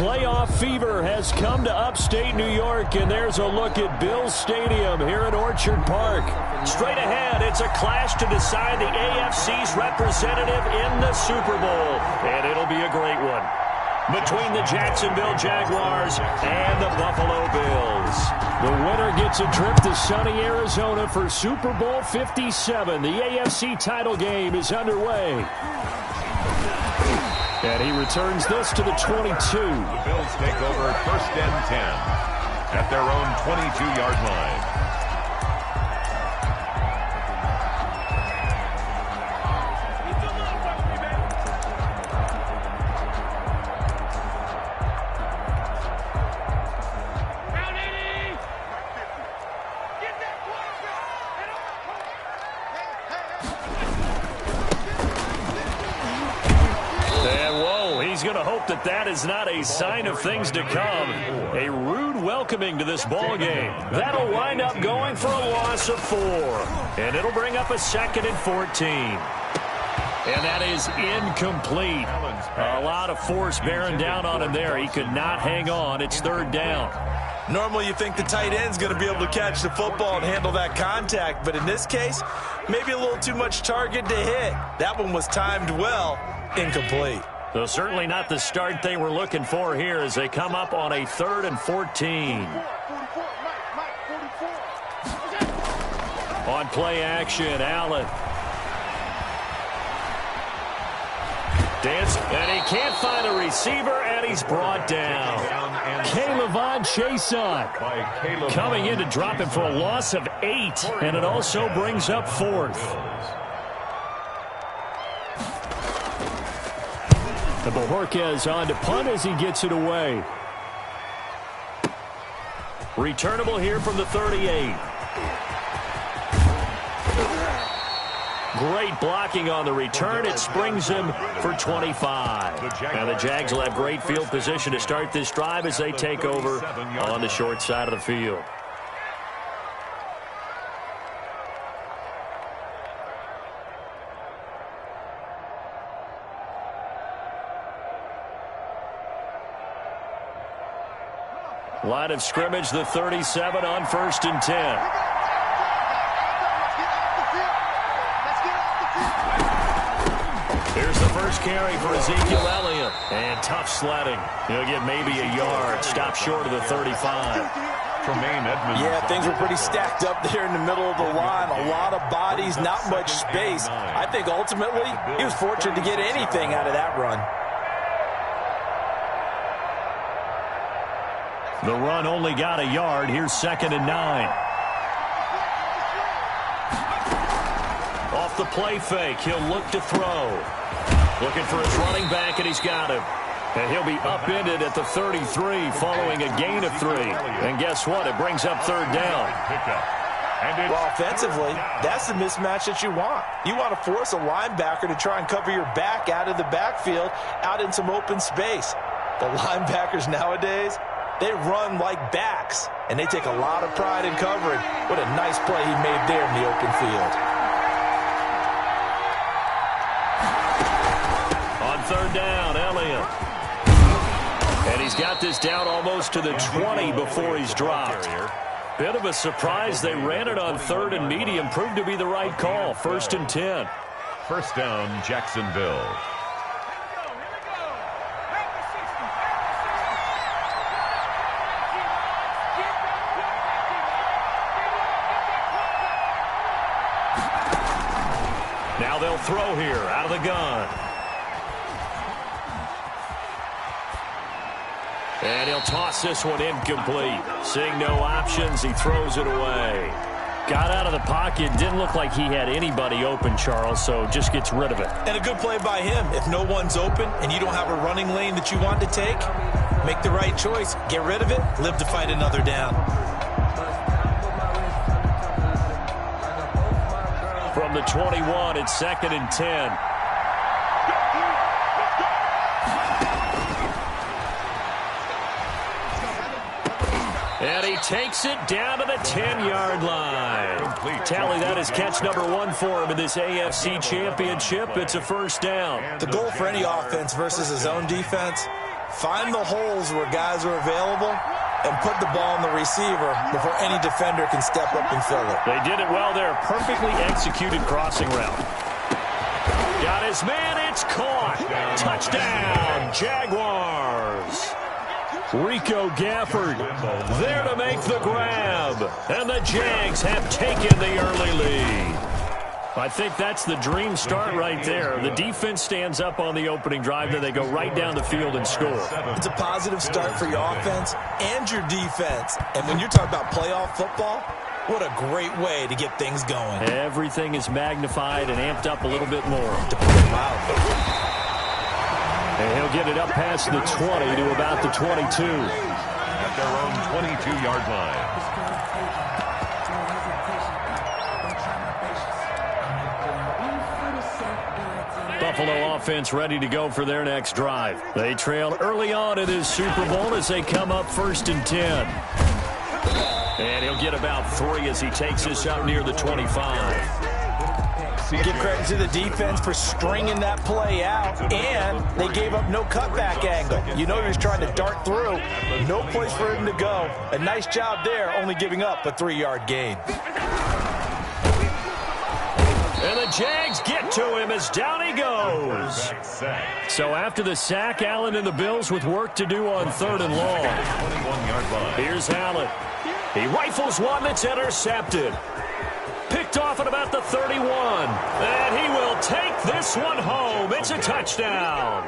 Playoff fever has come to upstate New York, and there's a look at Bills Stadium here at Orchard Park. Straight ahead, it's a clash to decide the AFC's representative in the Super Bowl, and it'll be a great one. Between the Jacksonville Jaguars and the Buffalo Bills. The winner gets a trip to sunny Arizona for Super Bowl 57. The AFC title game is underway. And he returns this to the 22. The Bills take over 1st and 10 at their own 22-yard line. That is not a sign of things to come. A rude welcoming to this ball game. That'll wind up going for a loss of 4. And it'll bring up a 2nd and 14. And that is incomplete. A lot of force bearing down on him there. He could not hang on. It's 3rd down. Normally you think the tight end's going to be able to catch the football and handle that contact. But in this case, maybe a little too much target to hit. That one was timed well. Incomplete. So certainly not the start they were looking for here as they come up on a 3rd and 14. On play action, Allen. Dance, and he can't find a receiver, and he's brought down. K'Lavon Chaisson coming in to drop him for a loss of 8, and it also brings up 4th. The Bojorquez on to punt as he gets it away. Returnable here from the 38. Great blocking on the return. It springs him for 25. Now the Jags will have great field position to start this drive as they take over on the short side of the field. Line of scrimmage, the 37 on 1st and 10. Here's the first carry for Ezekiel Elliott. And tough sledding. He'll get maybe a yard. Stop short of the 35. Yeah, things were pretty stacked up there in the middle of the line. A lot of bodies, not much space. I think ultimately he was fortunate to get anything out of that run. The run only got a yard. Here's 2nd and 9. Off the play fake, he'll look to throw. Looking for his running back, and he's got him. And he'll be upended at the 33 following a gain of 3. And guess what? It brings up 3rd down. Well, offensively, that's the mismatch that you want. You want to force a linebacker to try and cover your back out of the backfield, out in some open space. The linebackers nowadays, they run like backs, and they take a lot of pride in covering. What a nice play he made there in the open field. On 3rd down, Elliott. And he's got this down almost to the 20 before he's dropped. Bit of a surprise. They ran it on 3rd and medium. Proved to be the right call. 1st and 10. 1st down, Jacksonville. Now they'll throw here out of the gun. And he'll toss this one incomplete. Seeing no options, he throws it away. Got out of the pocket. Didn't look like he had anybody open, Charles, so just gets rid of it. And a good play by him. If no one's open and you don't have a running lane that you want to take, make the right choice. Get rid of it. Live to fight another down. From the 21, it's 2nd and 10. And he takes it down to the 10-yard line. Tally, that is catch number 1 for him in this AFC championship. It's a first down. The goal for any offense versus his own defense, Find the holes where guys are available and put the ball on the receiver before any defender can step up and fill it. They did it well there. Perfectly executed crossing route. Got his man. It's caught. Touchdown, Jaguars. Rico Gafford there to make the grab. And the Jags have taken the early lead. I think that's the dream start right there. The defense stands up on the opening drive, then they go right down the field and score. It's a positive start for your offense and your defense. And when you're talking about playoff football, what a great way to get things going. Everything is magnified and amped up a little bit more. To put it mildly. And he'll get it up past the 20 to about the 22. At their own 22-yard line. Buffalo offense ready to go for their next drive. They trail early on in this Super Bowl as they come up 1st and 10. And he'll get about 3 as he takes this up near the 25. Give credit to the defense for stringing that play out, and they gave up no cutback angle. You know he was trying to dart through. No place for him to go. A nice job there, only giving up a 3-yard gain. And the Jags get to him as down he goes. So after the sack, Allen and the Bills with work to do on 3rd and long. Here's Allen. He rifles one that's intercepted. Picked off at about the 31. And he will take this one home. It's a touchdown.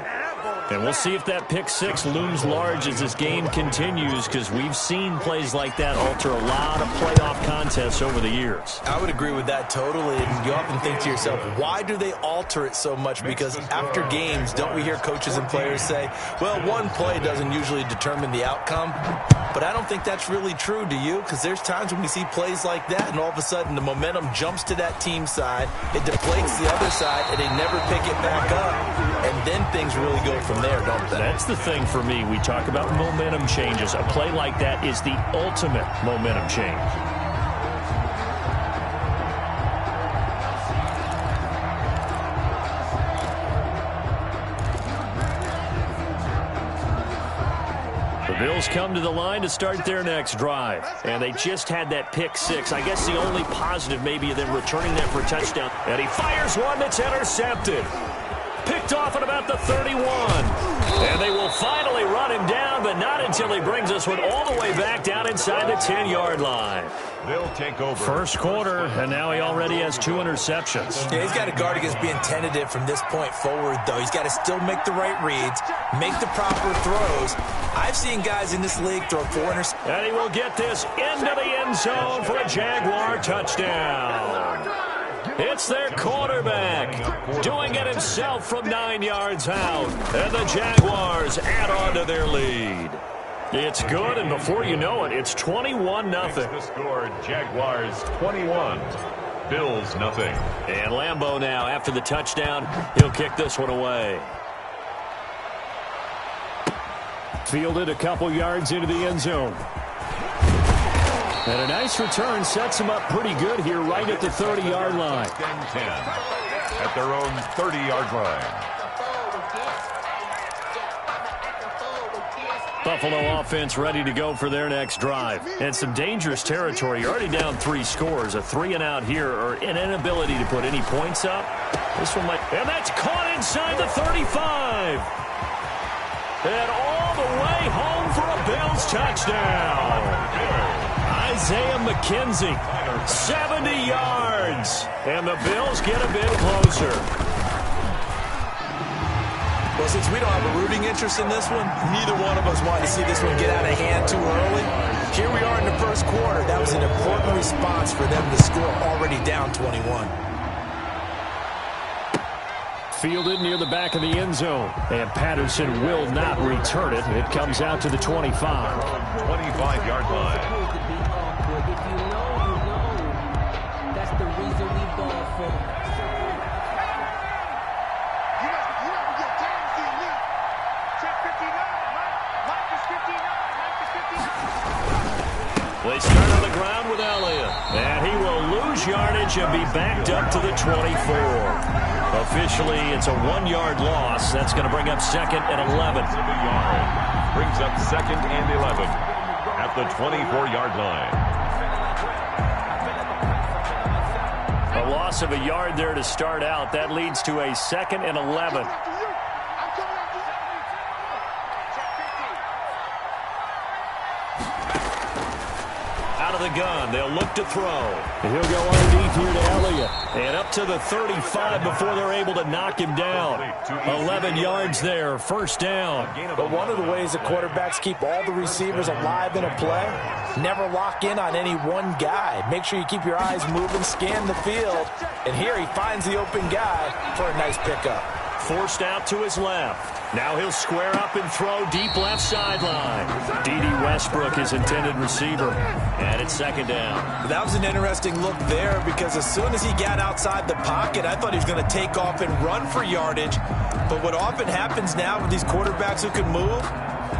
And we'll see if that pick 6 looms large as this game continues, because we've seen plays like that alter a lot of playoff contests over the years. I would agree with that totally. And you often think to yourself, why do they alter it so much? Because after games, don't we hear coaches and players say, well, one play doesn't usually determine the outcome? But I don't think that's really true, do you? Because there's times when we see plays like that, and all of a sudden the momentum jumps to that team side, it deflates the other side, and they never pick it back up. And then things really go from there, don't they? That's the thing for me. We talk about momentum changes. A play like that is the ultimate momentum change. The Bills come to the line to start their next drive. And they just had that pick 6. I guess the only positive maybe of them returning that for a touchdown. And he fires one that's intercepted. Picked off at about the 31. And they will finally run him down, but not until he brings us one all the way back down inside the 10-yard line. They'll take over. First quarter, and now he already has 2 interceptions. Yeah, he's got to guard against being tentative from this point forward, though. He's got to still make the right reads, make the proper throws. I've seen guys in this league throw 4 interceptions. And he will get this into the end zone for a Jaguar touchdown. It's their quarterback doing it himself from 9 yards out. And the Jaguars add on to their lead. It's good, and before you know it, it's 21-0. The score, Jaguars 21, Bills nothing. And Lambeau now, after the touchdown, he'll kick this one away. Fielded a couple yards into the end zone. And a nice return sets him up pretty good here right at the 30-yard line. 10 at their own 30-yard line. Buffalo offense ready to go for their next drive. And some dangerous territory. You're already down 3 scores. A 3-and-out here, or an inability to put any points up. This one might... And that's caught inside the 35. And all the way home for a Bills touchdown. Isaiah McKenzie, 70 yards. And the Bills get a bit closer. Well, since we don't have a rooting interest in this one, neither one of us wanted to see this one get out of hand too early. Here we are in the first quarter. That was an important response for them to score already down 21. Fielded near the back of the end zone. And Patterson will not return it. It comes out to the 25. 25-yard line. They start on the ground with Elliott. And he will lose yardage and be backed up to the 24. Officially, it's a 1-yard loss. That's going to bring up 2nd and 11. Brings up 2nd and 11 at the 24-yard line. A loss of a yard there to start out. That leads to a 2nd and 11. Out of the gun, they'll look to throw. And he'll go underneath here to Elliott. And up to the 35 before they're able to knock him down. 11 yards there, 1st down. But one of the ways the quarterbacks keep all the receivers alive in a play, never lock in on any one guy. Make sure you keep your eyes moving, scan the field. And here he finds the open guy for a nice pickup. Forced out to his left. Now he'll square up and throw deep left sideline. D.D. Westbrook, his intended receiver. And it's 2nd down. That was an interesting look there because as soon as he got outside the pocket, I thought he was going to take off and run for yardage. But what often happens now with these quarterbacks who can move,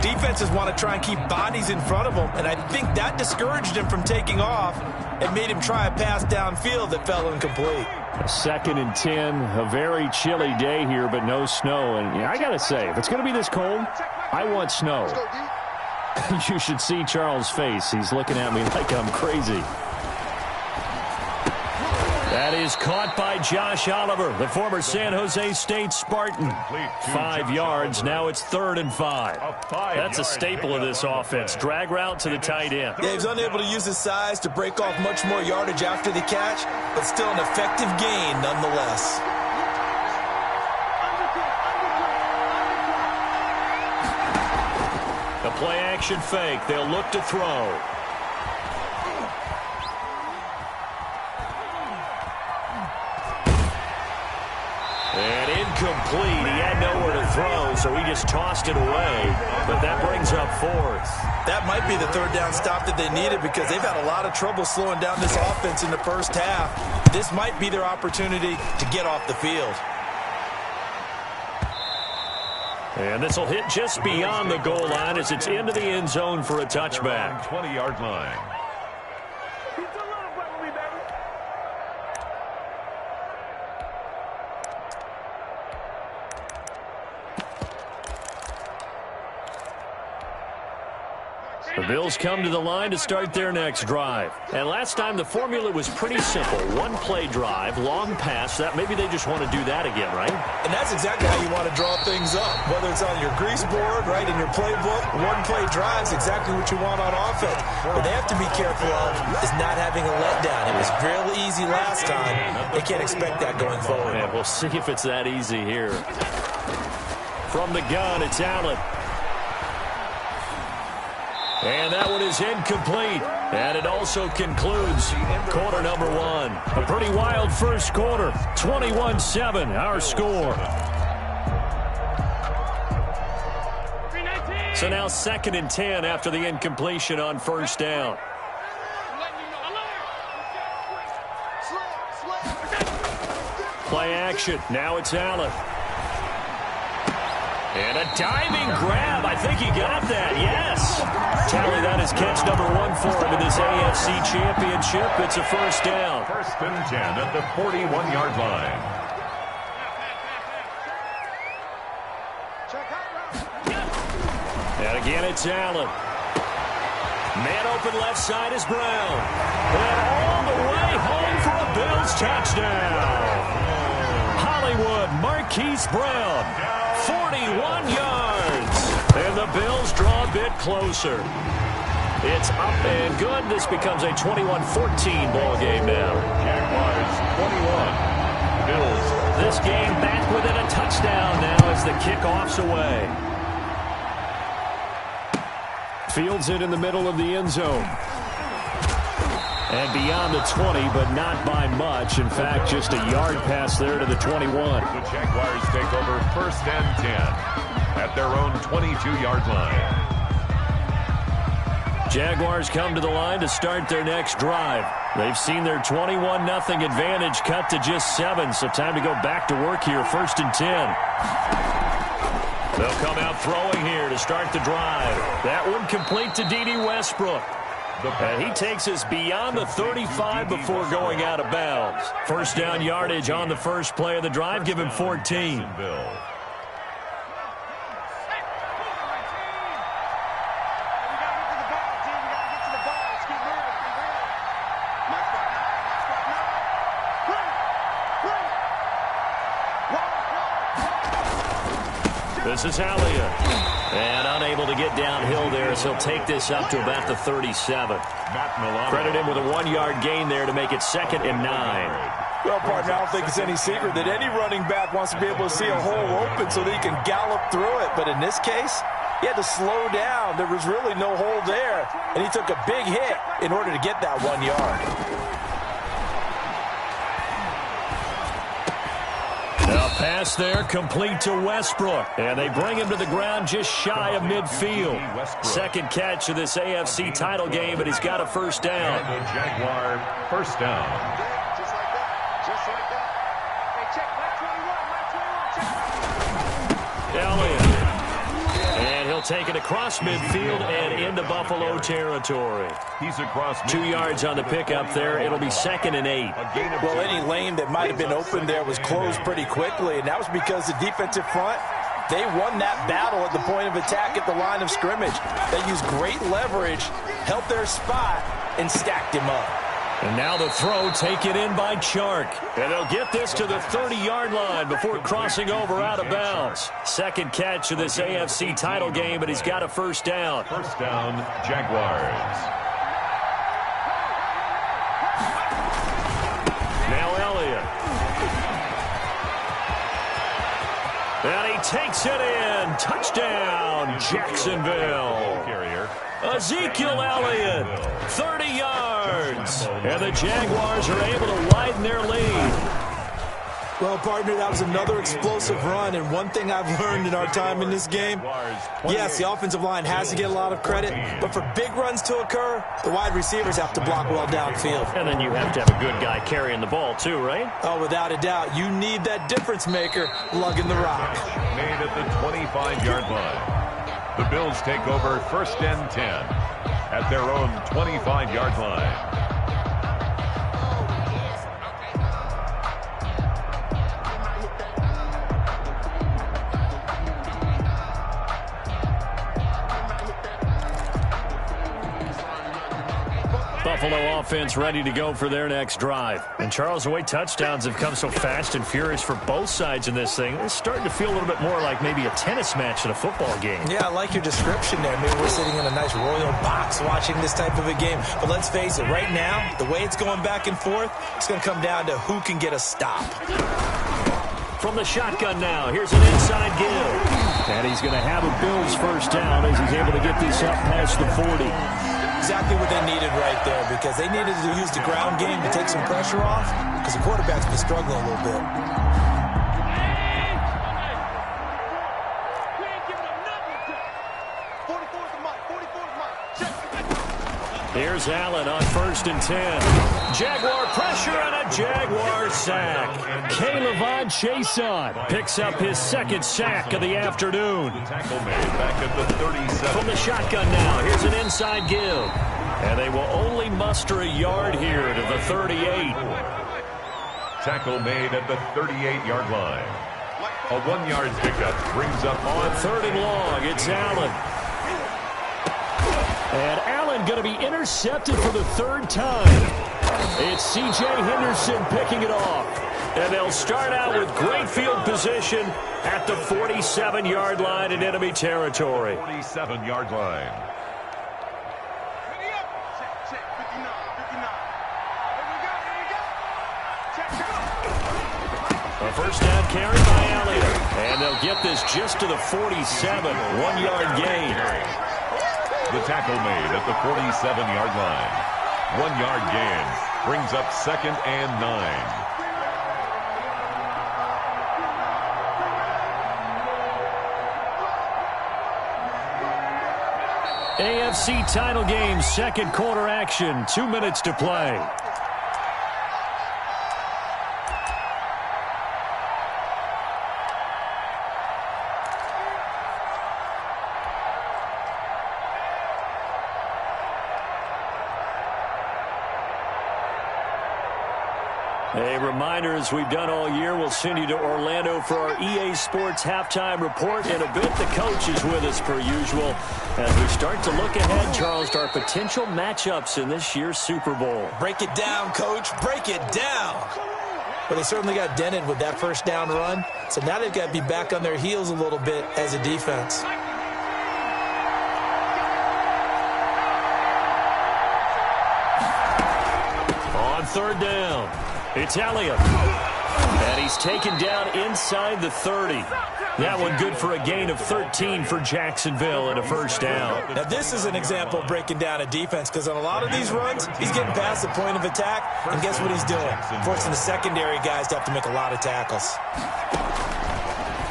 defenses want to try and keep bodies in front of them. And I think that discouraged him from taking off and made him try a pass downfield that fell incomplete. 2nd and 10, a very chilly day here, but no snow. And I got to say, if it's going to be this cold, I want snow. You should see Charles' face. He's looking at me like I'm crazy. That is caught by Josh Oliver, the former San Jose State Spartan. 5 yards. Now it's 3rd and 5. That's a staple of this offense. Drag route to the tight end. Yeah, he was unable to use his size to break off much more yardage after the catch, but still an effective gain nonetheless. The play-action fake. They'll look to throw. And incomplete. He had nowhere to throw, so he just tossed it away. But that brings up 4th. That might be the 3rd down stop that they needed because they've had a lot of trouble slowing down this offense in the first half. This might be their opportunity to get off the field. And this will hit just beyond the goal line as it's into the end zone for a touchback. 20-yard line. The Bills come to the line to start their next drive. And last time the formula was pretty simple. 1-play drive, long pass. That maybe they just want to do that again, right? And that's exactly how you want to draw things up. Whether it's on your grease board, right, in your playbook, 1-play drive is exactly what you want on offense. What they have to be careful of is not having a letdown. It was real easy last time. They can't expect that going forward. And we'll see if it's that easy here. From the gun, it's Allen. And that one is incomplete. And it also concludes quarter number 1. A pretty wild first quarter. 21-7, our score. So now 2nd and 10 after the incompletion on 1st down. Play action. Now it's Allen. And a diving grab. I think he got that. Yes. Tally that is catch number 1 for him in this AFC Championship. It's a 1st down. 1st and 10 at the 41-yard line. And again, it's Allen. Man open left side is Brown. And all the way home for a Bills touchdown. Hollywood Marquise Brown. 41 yards. And the Bills draw a bit closer. It's up and good. This becomes a 21-14 ball game now. Jaguars 21. Bills. This game back within a touchdown now as the kickoff's away. Fields it in the middle of the end zone. And beyond the 20, but not by much. In fact, just a yard pass there to the 21. The Jaguars take over 1st and 10 at their own 22-yard line. Jaguars come to the line to start their next drive. They've seen their 21-0 advantage cut to just 7, so time to go back to work here, 1st and 10. They'll come out throwing here to start the drive. That one complete to D.D. Westbrook. And he takes us beyond the 35 before going out of bounds. First down yardage on the first play of the drive. Give him 14. This is Elliott. And unable to get downhill there as he'll take this up to about the 37. Credit him with a 1-yard gain there to make it 2nd and 9. Well, partner, I don't think it's any secret that any running back wants to be able to see a hole open so that he can gallop through it. But in this case, he had to slow down. There was really no hole there. And he took a big hit in order to get that 1 yard. A pass there complete to Westbrook. And they bring him to the ground just shy of midfield. Second catch of this AFC title game, but he's got a first down. And the Jaguar first down. Just like that. Hey, check my 21, my 21. Check. Elliott. And he'll take it across midfield and into Buffalo territory. He's across 2 yards on the pickup there. It'll be 2nd and 8. Well, any lane that might have been open there was closed pretty quickly, and that was because the defensive front, they won that battle at the point of attack at the line of scrimmage. They used great leverage, held their spot, and stacked him up. And now the throw taken in by Chark. And they'll get this to the 30-yard line before crossing over out of bounds. Second catch of this AFC title game, but he's got a first down. First down, Jaguars. Now Elliott. And he takes it in. Touchdown, Jacksonville. Carrier. Ezekiel Elliott, 30 yards. And the Jaguars are able to widen their lead. Well, partner, that was another explosive run, and one thing I've learned in our time in this game, yes, the offensive line has to get a lot of credit, but for big runs to occur, the wide receivers have to block well downfield. And then you have to have a good guy carrying the ball too, right? Oh, without a doubt. You need that difference maker lugging the rock. Made at the 25-yard line. The Bills take over first and 10 at their own 25-yard line. Buffalo offense ready to go for their next drive. And Charles, the way touchdowns have come so fast and furious for both sides in this thing, it's starting to feel a little bit more like maybe a tennis match than a football game. Yeah, I like your description there. Maybe we're sitting in a nice royal box watching this type of a game. But let's face it, right now, the way it's going back and forth, it's going to come down to who can get a stop. From the shotgun now, here's an inside give. And he's going to have a Bills first down as he's able to get this up past the 40. Exactly what they needed right there, because they needed to use the ground game to take some pressure off, because the quarterback's been struggling a little bit. Here's Allen on first and 10. Jaguar pressure and a Jaguar sack. K'Lavon Chason picks up his second sack of the afternoon. Tackle made back at the 37. From the shotgun now, here's an inside give. And they will only muster a yard here to the 38. Tackle made at the 38-yard line. A 1-yard pickup brings up on third and long. It's Allen. And Allen going to be intercepted for the third time. It's C.J. Henderson picking it off. And they'll start out with great field position at the 47-yard line in enemy territory. 47-yard line. A first down carry by Elliott. And they'll get this just to the 47. 1-yard gain. The tackle made at the 47-yard line. 1-yard gain brings up 2nd and 9. AFC title game, second quarter action. 2 minutes to play. A reminder, as we've done all year, we'll send you to Orlando for our EA Sports halftime report. In a bit, the coach is with us per usual as we start to look ahead, Charles, to our potential matchups in this year's Super Bowl. Break it down, Coach. Break it down. Well, they certainly got dented with that first down run, so now they've got to be back on their heels a little bit as a defense. On third down, it's Elliott. And he's taken down inside the 30. That one good for a gain of 13 for Jacksonville and a first down. Now, this is an example of breaking down a defense because on a lot of these runs, he's getting past the point of attack, and guess what he's doing? Forcing the secondary guys to have to make a lot of tackles.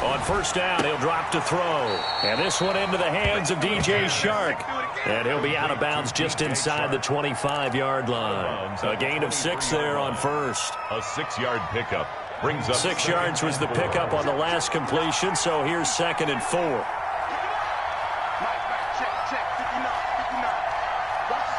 On first down, he'll drop to throw. And this one into the hands of DJ Shark. And he'll be out of bounds just inside the 25-yard line. A gain of 6 there on first. A 6-yard pickup brings up 6 yards was the pickup on the last completion, so here's 2nd and 4. Check. 59. Watch the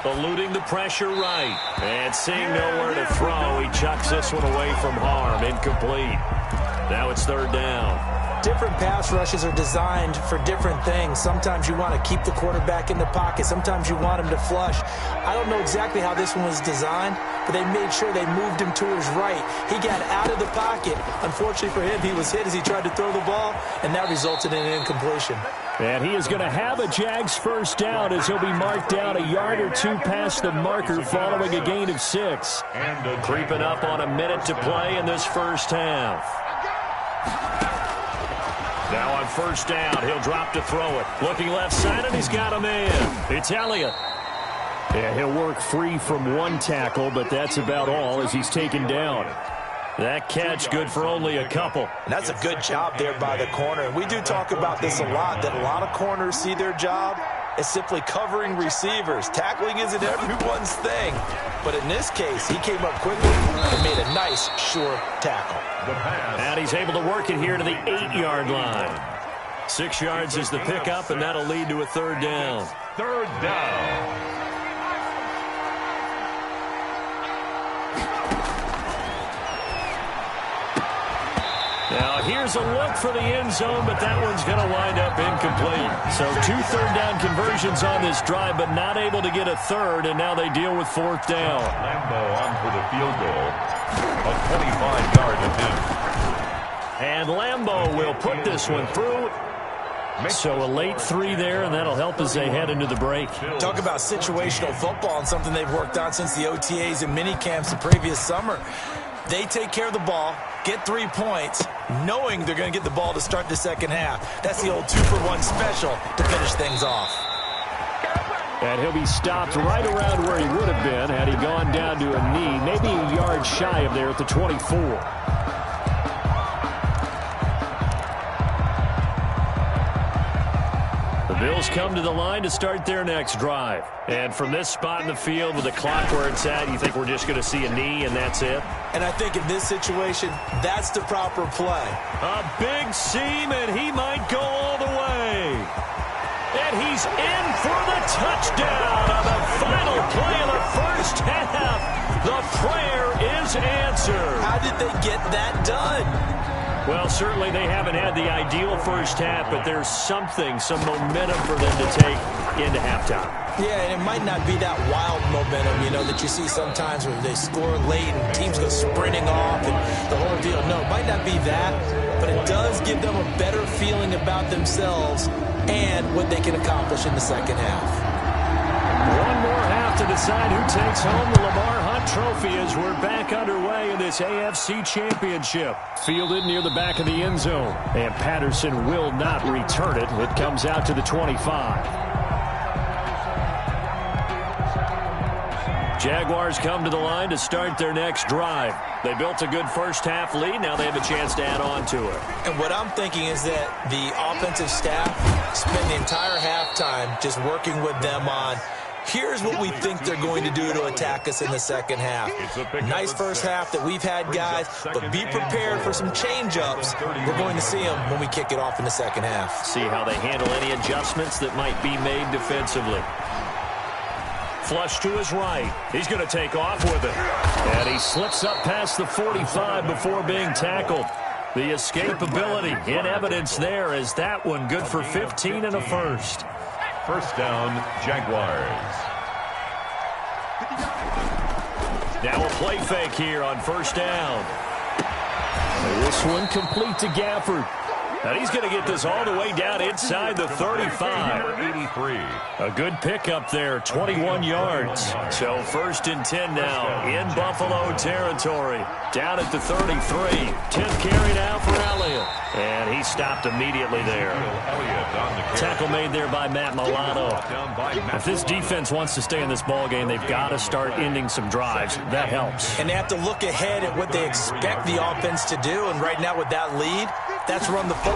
screen. Eluding the pressure right. And seeing nowhere to throw, he chucks this one away from harm. Incomplete. Now it's third down. Different pass rushes are designed for different things. Sometimes you want to keep the quarterback in the pocket. Sometimes you want him to flush. I don't know exactly how this one was designed, but they made sure they moved him to his right. He got out of the pocket. Unfortunately for him, he was hit as he tried to throw the ball, and that resulted in an incompletion. And he is going to have a Jags first down as he'll be marked down a yard or two past the marker following a gain of 6. Creeping up on a minute to play in this first half. Now on first down, he'll drop to throw it. Looking left side, and he's got a man. It's Elliott. Yeah, he'll work free from one tackle, but that's about all as he's taken down. That catch good for only a couple. And that's a good job there by the corner. We do talk about this a lot, that a lot of corners see their job as simply covering receivers. Tackling isn't everyone's thing. But in this case, he came up quickly and made a nice, sure tackle. And he's able to work it here to the 8-yard line. 6 yards is the pickup, and that'll lead to a third down. Third down. Now here's a look for the end zone, but that one's going to wind up incomplete. So 2 third-down conversions on this drive, but not able to get a third, and now they deal with fourth down. Lambo on for the field goal. A 25-yard attempt. And Lambo will put this one through. So a late 3 there, and that'll help as they head into the break. Talk about situational football and something they've worked on since the OTAs and mini camps the previous summer. They take care of the ball, get 3 points, knowing they're going to get the ball to start the second half. That's the old 2-for-1 special to finish things off. And he'll be stopped right around where he would have been had he gone down to a knee, maybe a yard shy of there at the 24. Bills come to the line to start their next drive. And from this spot in the field with the clock where it's at, you think we're just going to see a knee and that's it? And I think in this situation, that's the proper play. A big seam, and he might go all the way. And he's in for the touchdown on the final play of the first half. The prayer is answered. How did they get that done? Well, certainly they haven't had the ideal first half, but there's some momentum for them to take into halftime. Yeah, and it might not be that wild momentum, that you see sometimes where they score late and teams go sprinting off and the whole deal. No, it might not be that, but it does give them a better feeling about themselves and what they can accomplish in the second half. One more half to decide who takes home the Lamar Hunt Trophy as we're back underway in this AFC Championship. Fielded near the back of the end zone, and Patterson will not return it. It comes out to the 25. Jaguars come to the line to start their next drive. They built a good first half lead. Now they have a chance to add on to it. And what I'm thinking is that the offensive staff spent the entire halftime just working with them on, here's what we think they're going to do to attack us in the second half. Nice first half that we've had, guys, but be prepared for some change-ups. We're going to see them when we kick it off in the second half. See how they handle any adjustments that might be made defensively. flush to his right. He's going to take off with it. And he slips up past the 45 before being tackled. The escapability in evidence there as that one good for 15 and a first. First down, Jaguars. Now a play fake here on first down. And this one complete to Gafford. And he's going to get this all the way down inside the 35. 83. A good pickup there, 21 yards. So first and 10 now in Buffalo territory. Down at the 33. 10th carry now for Elliott. And he stopped immediately there. Tackle made there by Matt Milano. If this defense wants to stay in this ballgame, they've got to start ending some drives. That helps. And they have to look ahead at what they expect the offense to do. And right now with that lead, that's run the football.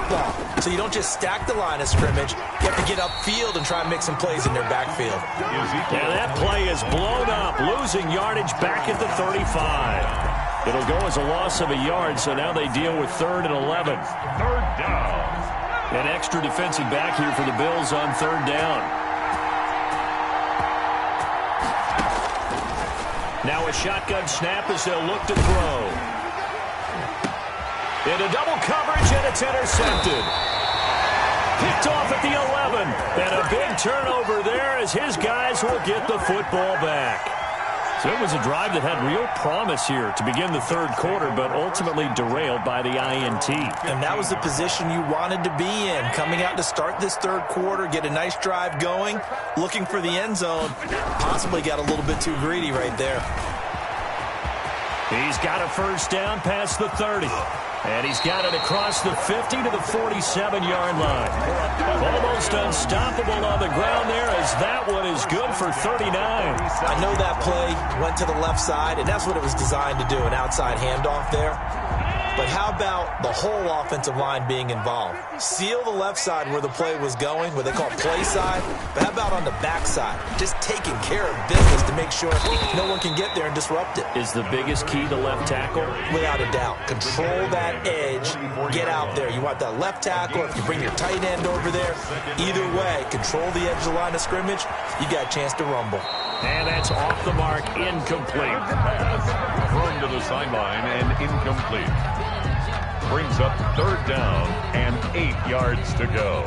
So you don't just stack the line of scrimmage. You have to get upfield and try and make some plays in their backfield. And that play is blown up, losing yardage back at the 35. It'll go as a loss of a yard, so now they deal with 3rd and 11. Third down. An extra defensive back here for the Bills on 3rd down. Now a shotgun snap as they'll look to throw. Into double coverage, and it's intercepted. Picked off at the 11. And a big turnover there as his guys will get the football back. So it was a drive that had real promise here to begin the 3rd quarter, but ultimately derailed by the INT. And that was the position you wanted to be in. Coming out to start this 3rd quarter, get a nice drive going, looking for the end zone. Possibly got a little bit too greedy right there. He's got a first down past the 30. And he's got it across the 50 to the 47-yard line. Almost unstoppable on the ground there as that one is good for 39. I know that play went to the left side, and that's what it was designed to do, an outside handoff there. But how about the whole offensive line being involved? Seal the left side where the play was going, what they call play side. But how about on the back side? Just taking care of business to make sure no one can get there and disrupt it. Is the biggest key to left tackle? Without a doubt. Control that edge. Get out there. You want that left tackle. If you bring your tight end over there, either way, control the edge of the line of scrimmage. You got a chance to rumble. And that's off the mark, incomplete. Thrown to the sideline and incomplete. Brings up 3rd down and 8 yards to go.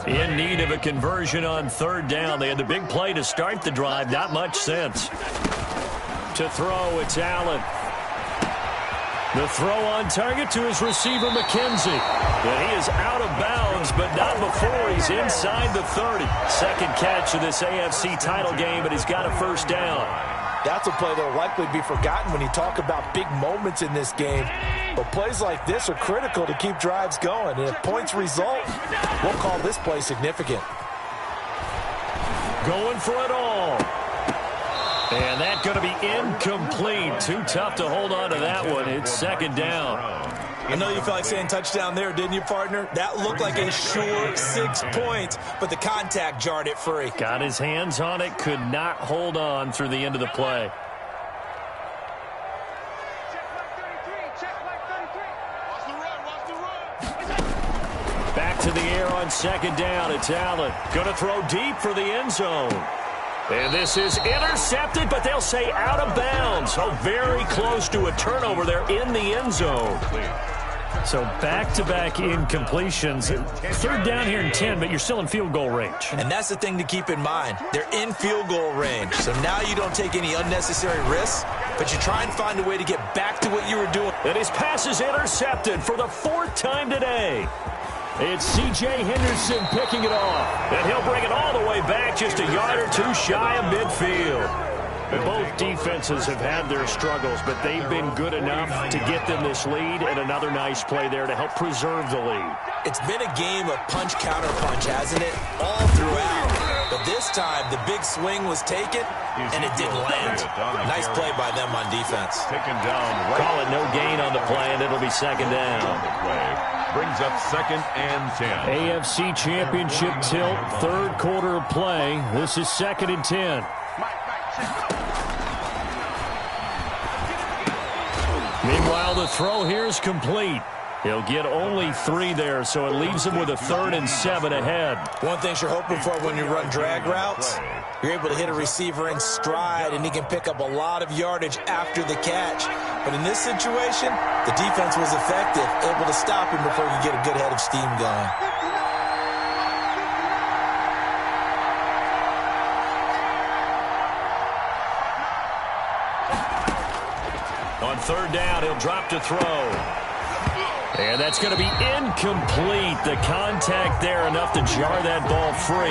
In need of a conversion on 3rd down. They had the big play to start the drive. Not much sense. To throw, it's Allen. The throw on target to his receiver, McKenzie. And he is out of bounds, but not before he's inside the 30. Second catch of this AFC title game, but he's got a first down. That's a play that will likely be forgotten when you talk about big moments in this game. But plays like this are critical to keep drives going. And if points result, we'll call this play significant. Going for it all. And that's going to be incomplete. Too tough to hold on to that one. It's 2nd down. I know you felt like saying touchdown there, didn't you, partner? That looked like a sure 6 points, but the contact jarred it free. Got his hands on it, could not hold on through the end of the play. Back to the air on 2nd down. It's Allen. Going to throw deep for the end zone. And this is intercepted, but they'll say out of bounds. So very close to a turnover there in the end zone. So back-to-back incompletions. 3rd down here in 10, but you're still in field goal range. And that's the thing to keep in mind. They're in field goal range. So now you don't take any unnecessary risks, but you try and find a way to get back to what you were doing. And his pass is intercepted for the 4th time today. It's C.J. Henderson picking it off. And he'll bring it all the way back just a yard or two shy of midfield. Both defenses have had their struggles, but they've been good enough to get them this lead, and another nice play there to help preserve the lead. It's been a game of punch-counter-punch, hasn't it? All throughout. But this time, the big swing was taken, and it didn't land. Nice play by them on defense. Taken down. Call it no gain on the play, and it'll be 2nd down. Brings up 2nd and 10. AFC Championship tilt, 3rd quarter of play. This is 2nd and 10. Meanwhile, the throw here is complete. He'll get only 3 there, so it leaves him with a 3rd and 7 ahead. One thing you're hoping for when you run drag routes, you're able to hit a receiver in stride, and he can pick up a lot of yardage after the catch. But in this situation, the defense was effective, able to stop him before he could get a good head of steam going. On 3rd down, he'll drop to throw. And that's going to be incomplete. The contact there enough to jar that ball free,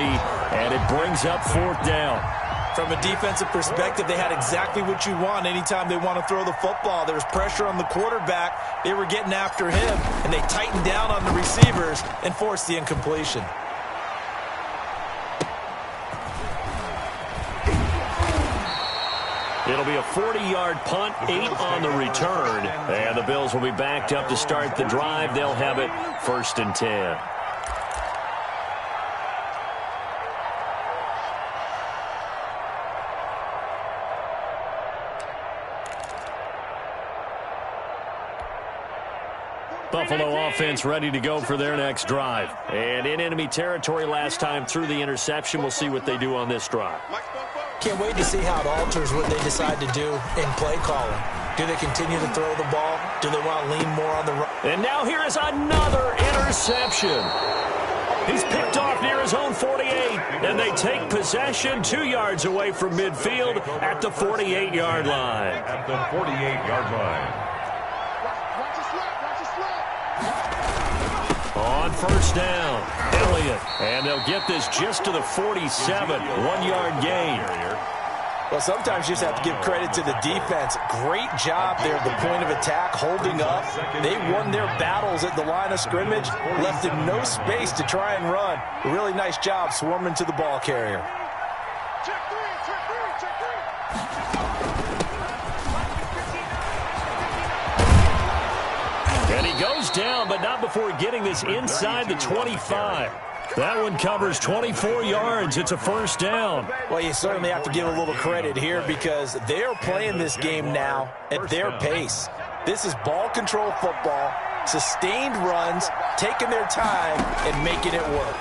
and it brings up 4th down. From a defensive perspective, they had exactly what you want anytime they want to throw the football. There was pressure on the quarterback. They were getting after him, and they tightened down on the receivers and forced the incompletion. It'll be a 40-yard punt, 8 on the return. And the Bills will be backed up to start the drive. They'll have it 1st and 10. Buffalo offense ready to go for their next drive. And in enemy territory last time through the interception. We'll see what they do on this drive. Can't wait to see how it alters what they decide to do in play calling. Do they continue to throw the ball? Do they want to lean more on the run? And now here is another interception. He's picked off near his own 48, and they take possession 2 yards away from midfield at the 48-yard line. At the 48-yard line. On 1st down, Elliott. And they'll get this just to the 47, 1-yard gain. Well, sometimes you just have to give credit to the defense. Great job there at the point of attack, holding up. They won their battles at the line of scrimmage, left him no space to try and run. A really nice job swarming to the ball carrier. Check 3, check 3, check 3. And he goes down, but not before getting this inside the 25. That one covers 24 yards. It's a 1st down. Well, you certainly have to give a little credit here because they're playing this game now at their pace. This is ball control football, sustained runs, taking their time, and making it work.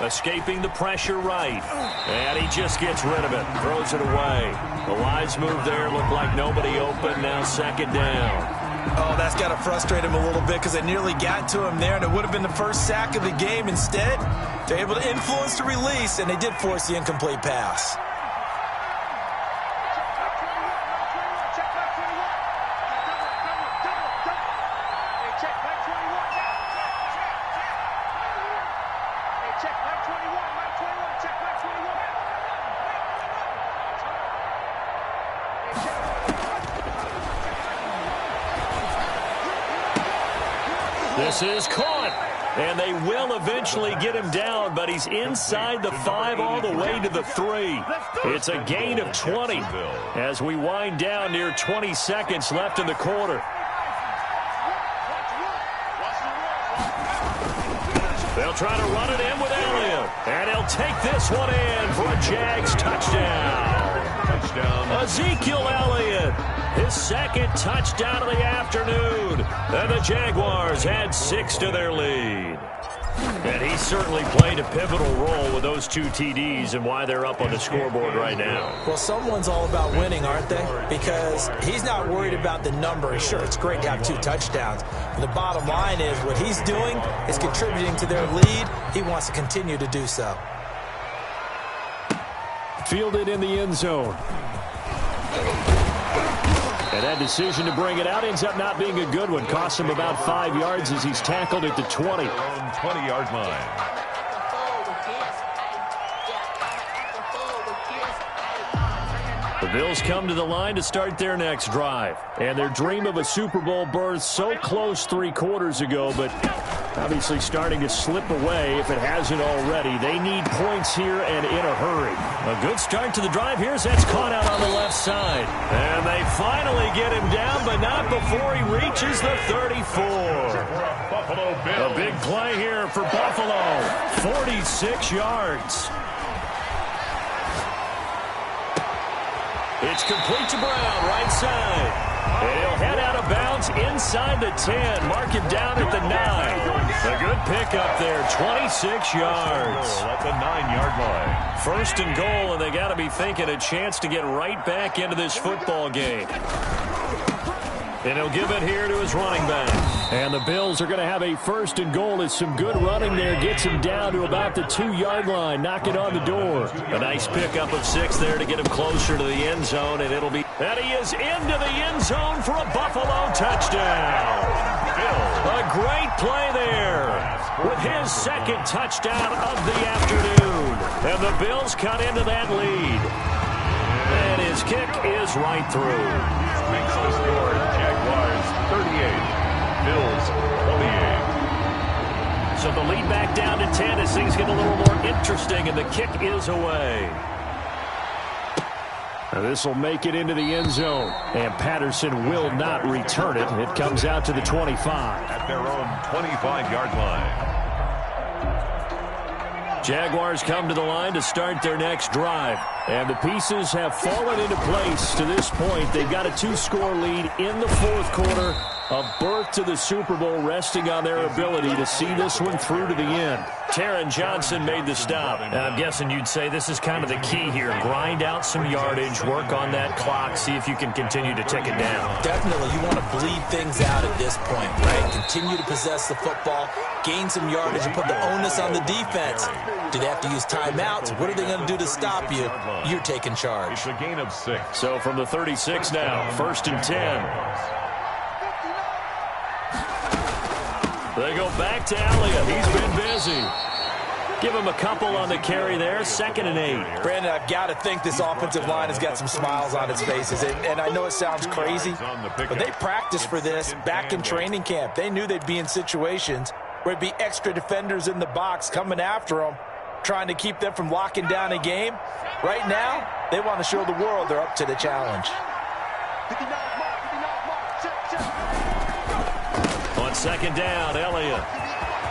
Escaping the pressure right. And he just gets rid of it. Throws it away. The wise move there looked like nobody open. Now 2nd down. Oh, that's got to frustrate him a little bit because they nearly got to him there, and it would have been the first sack of the game. Instead, they're able to influence the release, and they did force the incomplete pass. This is caught, and they will eventually get him down, but he's inside the 5 all the way to the 3. It's a gain of 20 as we wind down near 20 seconds left in the quarter. They'll try to run it in with Elliott, and he'll take this one in for a JAX touchdown. Ezekiel Elliott, his 2nd touchdown of the afternoon. And the Jaguars add 6 to their lead. And he certainly played a pivotal role with those 2 TDs and why they're up on the scoreboard right now. Well, someone's all about winning, aren't they? Because he's not worried about the number. Sure, it's great to have 2 touchdowns. But the bottom line is what he's doing is contributing to their lead. He wants to continue to do so. Fielded in the end zone. And that decision to bring it out ends up not being a good one. Costs him about 5 yards as he's tackled at the 20. 20-yard line. The Bills come to the line to start their next drive. And their dream of a Super Bowl berth so close 3 quarters ago, but obviously starting to slip away if it hasn't already. They need points here and in a hurry. A good start to the drive here as that's caught out on the left side. And they finally get him down, but not before he reaches the 34. A big play here for Buffalo. 46 yards. It's complete to Brown, right side. And he'll head out of bounds inside the 10. Mark him down at the 9. A good pickup there, 26 yards. At the 9-yard line. First and goal, and they got to be thinking a chance to get right back into this football game. And he'll give it here to his running back. And the Bills are going to have a first and goal as some good running there gets him down to about the 2-yard line, knocking on the door. A nice pickup of 6 there to get him closer to the end zone, and it'll be... And he is into the end zone for a Buffalo touchdown. A great play there with his second touchdown of the afternoon. And the Bills cut into that lead. And his kick is right through. Makes the score. Jaguars 38. Bills 28. So the lead back down to 10 as things get a little more interesting, and the kick is away. Now this will make it into the end zone, and Patterson will not return it. It comes out to the 25. At their own 25-yard line. Jaguars come to the line to start their next drive. And the pieces have fallen into place to this point. They've got a 2-score lead in the fourth quarter. A berth to the Super Bowl resting on their ability to see this one through to the end. Taron Johnson made the stop. And I'm guessing you'd say this is kind of the key here. Grind out some yardage, work on that clock, see if you can continue to tick it down. Definitely, you want to bleed things out at this point, right? Continue to possess the football, gain some yardage, and put the onus on the defense. Do they have to use timeouts? What are they going to do to stop you? You're taking charge. It's a gain of 6. So from the 36 now, first and 10. They go back to Elliott. He's been busy. Give him a couple on the carry there. 2nd and 8. Brandon, I've got to think this offensive line has got some smiles on its faces. And I know it sounds crazy, but they practiced for this back in training camp. They knew they'd be in situations where it'd be extra defenders in the box coming after them, trying to keep them from locking down a game. Right now, they want to show the world they're up to the challenge. On 2nd down, Elliott.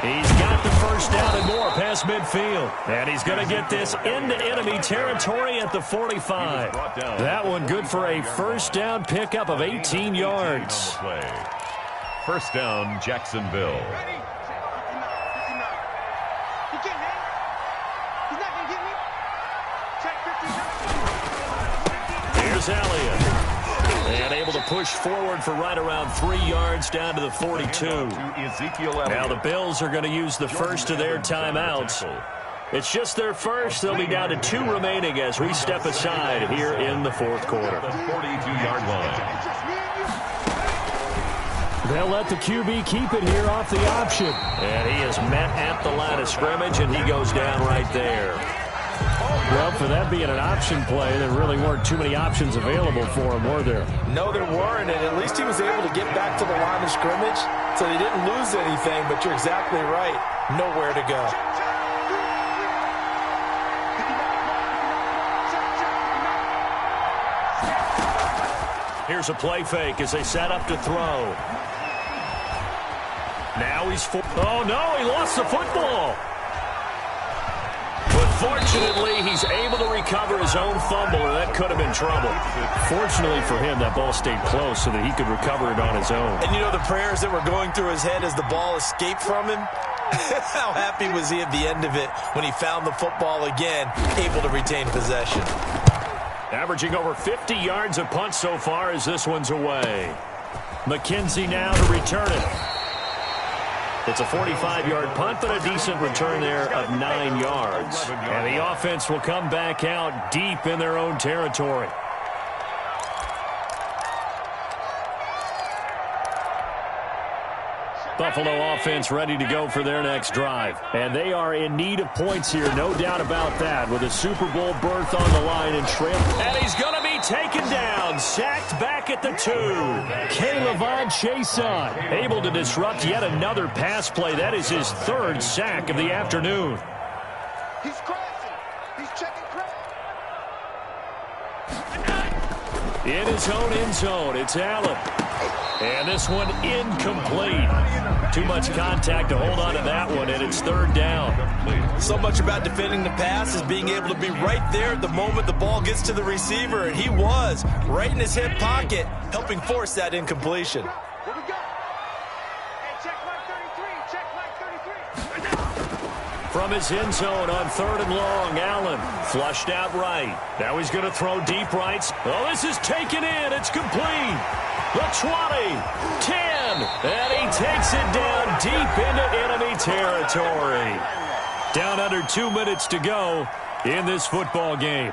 He's got the first down and more past midfield. And he's going to get this into enemy territory at the 45. That one good for a first down pickup of 18 yards. First down, Jacksonville. Here's Elliott. And able to push forward for right around 3 yards down to the 42. Now the Bills are going to use the first of their timeouts. It's just their first. They'll be down to 2 remaining as we step aside here in the fourth quarter. The 42-yard line. They'll let the QB keep it here off the option. And he is met at the line of scrimmage, and he goes down right there. Well, for that being an option play, there really weren't too many options available for him, were there? No, there weren't, and at least he was able to get back to the line of scrimmage, so he didn't lose anything, but you're exactly right. Nowhere to go. Here's a play fake as they set up to throw. Now he's... Oh, no, he lost the football. Fortunately, he's able to recover his own fumble, and that could have been trouble. Fortunately for him, that ball stayed close so that he could recover it on his own. And you know the prayers that were going through his head as the ball escaped from him? How happy was he at the end of it when he found the football again, able to retain possession? Averaging over 50 yards a punt so far as this one's away. McKenzie now to return it. It's a 45-yard punt, but a decent return there of 9 yards. And the offense will come back out deep in their own territory. Buffalo offense ready to go for their next drive. And they are in need of points here, no doubt about that, with a Super Bowl berth on the line and trail. And he's going to be taken down, sacked back at the 2. K'Lavon Chaisson able to disrupt yet another pass play. That is his 3rd sack of the afternoon. He's crossing. He's checking crack. In his own end zone, it's Allen. And this one incomplete. Too much contact to hold on to that one, and it's third down. So much about defending the pass is being able to be right there at the moment the ball gets to the receiver, and he was right in his hip pocket, helping force that incompletion. Here we go. Hey, check mark 33. Check mark 33. From his end zone on third and long, Allen flushed out right. Now he's going to throw deep right. Oh, this is taken in. It's complete. The 20, 10, and he takes it down deep into enemy territory. Down under 2 minutes to go in this football game.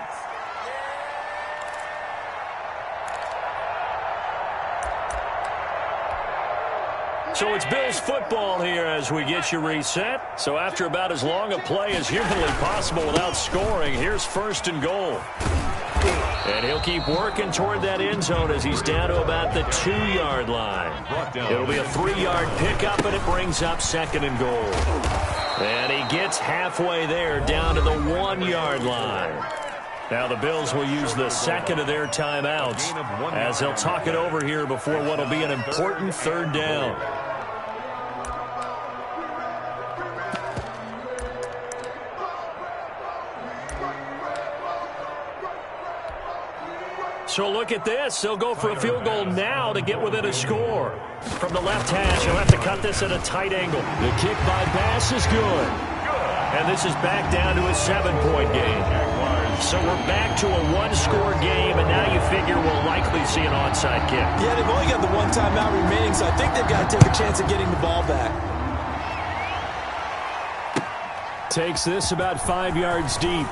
So it's Bills football here as we get you reset. So after about as long a play as humanly possible without scoring, here's first and goal. And he'll keep working toward that end zone as he's down to about the 2-yard line. It'll be a 3-yard pickup, and it brings up second and goal. And he gets halfway there down to the 1-yard line. Now the Bills will use the second of their timeouts as they'll talk it over here before what will be an important third down. So look at this. They'll go for a field goal now to get within a score. From the left hash, he'll have to cut this at a tight angle. The kick by Bass is good. And this is back down to a 7-point game. So we're back to a 1-score game, and now you figure we'll likely see an onside kick. Yeah, they've only got the 1 timeout remaining, so I think they've got to take a chance at getting the ball back. Takes this about 5 yards deep.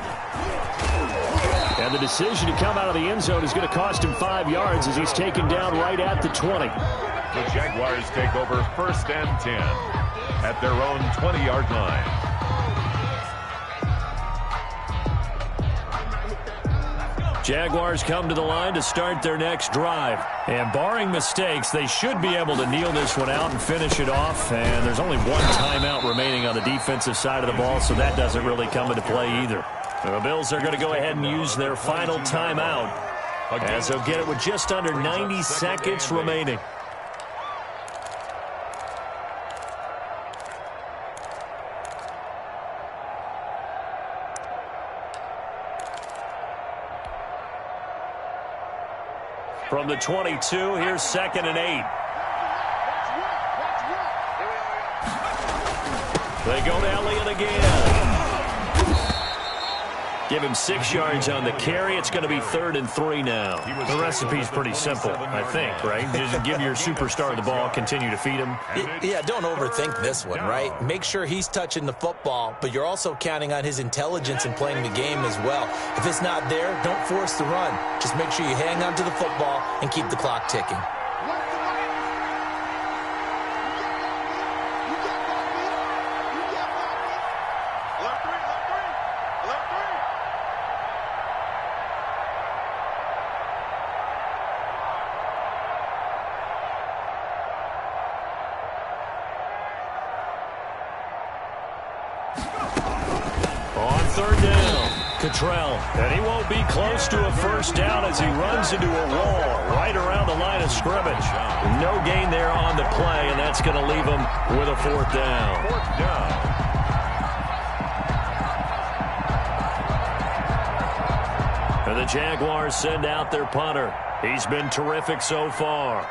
And the decision to come out of the end zone is going to cost him 5 yards as he's taken down right at the 20. The Jaguars take over first and 10 at their own 20-yard line. Jaguars come to the line to start their next drive. And barring mistakes, they should be able to kneel this one out and finish it off. And there's only 1 timeout remaining on the defensive side of the ball, so that doesn't really come into play either. The Bills are going to go ahead and use their final timeout as they'll get it with just under 90 seconds remaining. From the 22, here's second and 8. They go to Elliott again. Give him 6 yards on the carry. It's going to be 3rd and 3 now. The recipe's pretty simple, I think, right? Just give your superstar the ball, continue to feed him. Yeah, don't overthink this one, right? Make sure he's touching the football, but you're also counting on his intelligence in playing the game as well. If it's not there, don't force the run. Just make sure you hang on to the football and keep the clock ticking. And he won't be close to a first down as he runs into a wall right around the line of scrimmage. No gain there on the play, and that's going to leave him with a 4th down. And the Jaguars send out their punter. He's been terrific so far.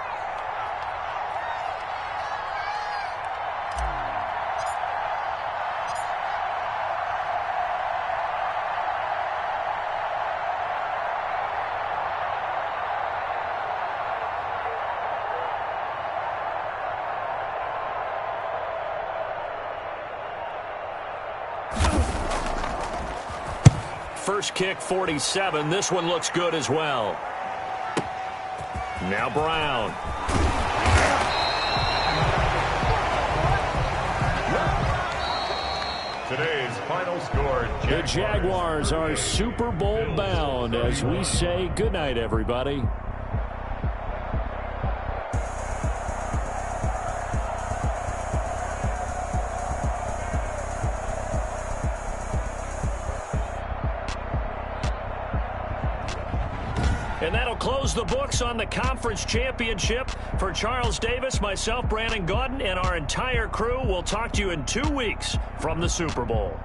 First kick, 47. This one looks good as well. Now Brown. Today's final score, The Jaguars are Super Bowl bound as we say goodnight, everybody. And that'll close the books on the conference championship. For Charles Davis, myself, Brandon Gaudin, and our entire crew, we'll talk to you in 2 weeks from the Super Bowl.